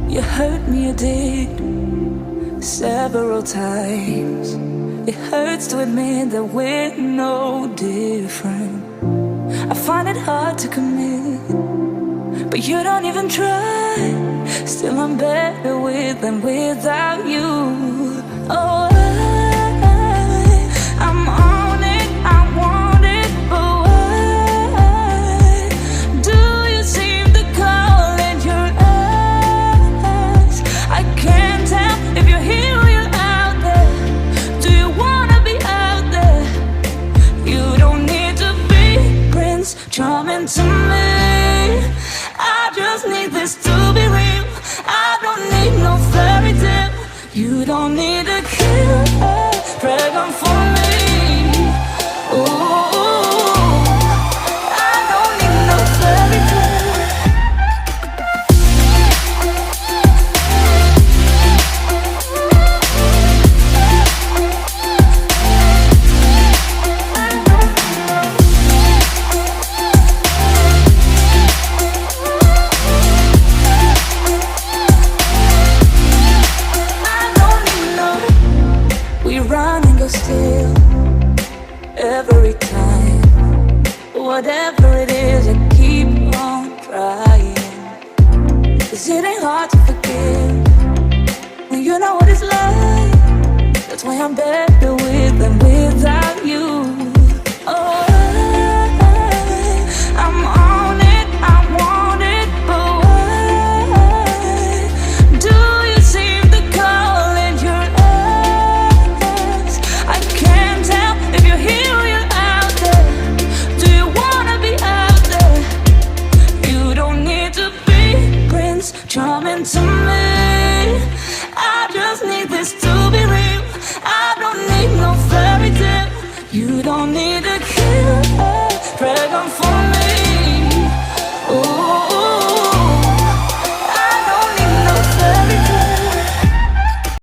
You hurt me, you did, several times. It hurts to admit that we're no different. I find it hard to commit, but you don't even try. Still I'm better with than without you. Oh, I'm on it, I want it, but why do you seem to call it your eyes? I can't tell if you're here or you're out there. Do you wanna be out there? You don't need to be Prince Charming to me. I just need this to be real. I don't need no fairy tale. You don't need to kill a dragon for me. Ooh, I don't need no fairy tale. Still, every time, whatever it is, I keep on trying. 'Cause it ain't hard to forgive when you know what it's like. That's why I'm better